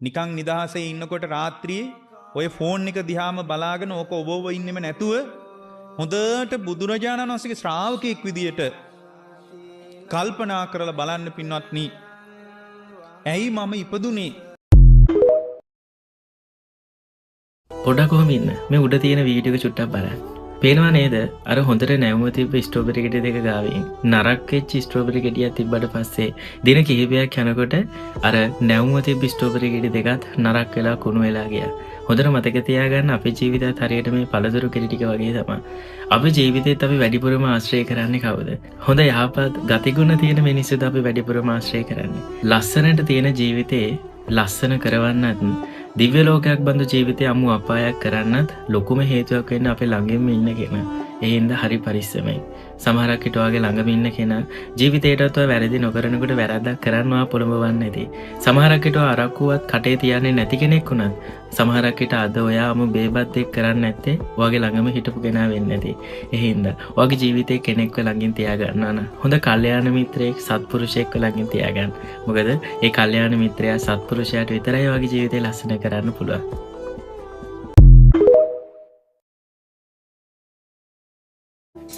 නිකන් නිදහසේ ඉන්නකොට රාත්‍රියේ ඔය ෆෝන් එක දිහාම බලාගෙන ඕක ඔබව ඉන්නෙම නැතුව හොඳට බුදුරජාණන් වහන්සේගේ ශ්‍රාවකෙක් විදියට කල්පනා කරලා බලන්න පින්වත්නි. ඇයි මම ඉපදුනේ? පොඩක් කොහොම ඉන්න මේ උඩ තියෙන වීඩියෝ එක චුට්ටක් බලන්න. පේනවා නේද අර හොඳට නැවුම තිබ්බ ස්ට්‍රෝබෙරි ගෙඩි දෙක ගාවින් නරක් වෙච්ච ස්ට්‍රෝබෙරි ගෙඩියක් තිබ්බට පස්සේ දින කිහිපයක් යනකොට අර නැවුම තිබ්බ ස්ට්‍රෝබෙරි ගෙඩි දෙකත් නරක් වෙලා කුණු වෙලා ගියා. හොඳට මතක තියාගන්න අපේ ජීවිතයත් හරියට මේ පළතුරු කෙටි ටික වගේ තමයි. අපේ ජීවිතේත් අපි වැඩිපුරම ආශ්‍රය කරන්නේ කවුද? හොඳ යහපත් ගතිගුණ තියෙන මිනිස්සුද අපි වැඩිපුරම ආශ්‍රය කරන්නේ. ලස්සනට තියෙන ජීවිතේ ලස්සන කරවන්නත් දිව්‍ය ලෝකයක් බඳු ජීවිතය අමු අපායක් කරන්නත් ලොකුම හේතුවක් වෙන්න අපේ ළඟින්ම ඉන්න කෙනා. ඒ හින්දා හරි පරිස්සමයි. සමහරක් හිට වගේ ළඟම ඉන්න කෙනා ජීවිතේටත් ඔය වැරදි නොකරනකොට වැරද්දක් කරනවා පොළඹවන්නේ නැති. සමහරක් හිට අරක්කුවත් කටේ තියන්නේ නැති කෙනෙක් වුණත් සමහරක් හිට අද ඔයාම බේබත් එක් කරන්නේ නැත්තේ ඔයගේ ළඟම හිටපු කෙනා වෙන්නේ නැති. ඒ හින්දා ඔයගේ ජීවිතේ කෙනෙක්ව ළඟින් තියාගන්නවා නම් හොඳ කල්යාණ මිත්‍රයෙක් සත්පුරුෂයෙක්ව ළඟින් තියාගන්න. මොකද ඒ කල්යාණ මිත්‍රයා සත්පුරුෂයාට විතරයි ඔයගේ ජීවිතේ ලස්සන කරන්න පුළුවන්.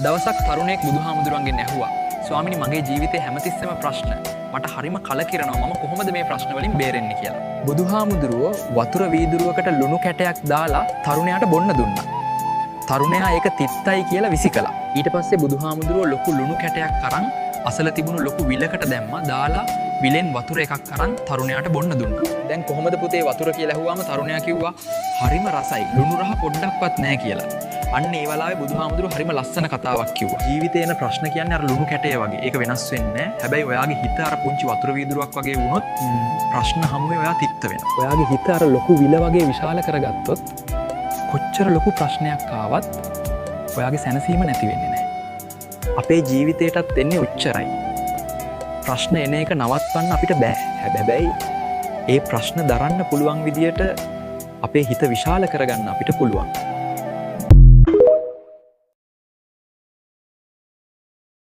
දවසක් තරුණයෙක් බුදුහාමුදුරන්ගෙන් ඇහුවා ස්වාමිනි මගේ ජීවිතේ හැමතිස්සෙම ප්‍රශ්න මට හරිම කලකිරෙනවා මම කොහොමද මේ ප්‍රශ්න වලින් බේරෙන්නේ කියලා. බුදුහාමුදුරුවෝ වතුර වීදුරුවකට ලුණු කැටයක් දාලා තරුණයාට බොන්න දුන්නා. තරුණයා ඒක තිත්තයි කියලා විසිකලා. ඊට පස්සේ බුදුහාමුදුරුවෝ ලොකු ලුණු කැටයක් අරන් අසල තිබුණු ලොකු විලකට දැම්මා. දාලා විලෙන් වතුර එකක් අරන් තරුණයාට බොන්න දුන්නා. දැන් කොහොමද පුතේ වතුර කියලා ඇහුවාම තරුණයා කිව්වා හරිම රසයි. ලුණු රහ පොඩ්ඩක්වත් නැහැ කියලා. අන්න ඒ වෙලාවේ බුදුහාමුදුරුවෝ හරිම ලස්සන කතාවක් කිව්වා. ජීවිතේ එන ප්‍රශ්න කියන්නේ අර ලුණු කැටය වගේ. ඒක වෙනස් වෙන්නේ නැහැ. හැබැයි ඔයාගේ හිත අර පුංචි වතුර වීදුරුවක් වගේ වුණොත් ප්‍රශ්න හැමුවේ ඔයා තිත්ත වෙනවා. ඔයාගේ හිත අර ලොකු විල වගේ විශාල කරගත්තොත් කොච්චර ලොකු ප්‍රශ්නයක් ආවත් ඔයාගේ සැනසීම නැති වෙන්නේ නැහැ. අපේ ජීවිතේටත් එන්නේ උච්චරයි. ප්‍රශ්න එන එක නවත්වන්න අපිට බෑ. හැබැයි ඒ ප්‍රශ්න දරන්න පුළුවන් විදියට අපේ හිත විශාල කරගන්න අපිට පුළුවන්.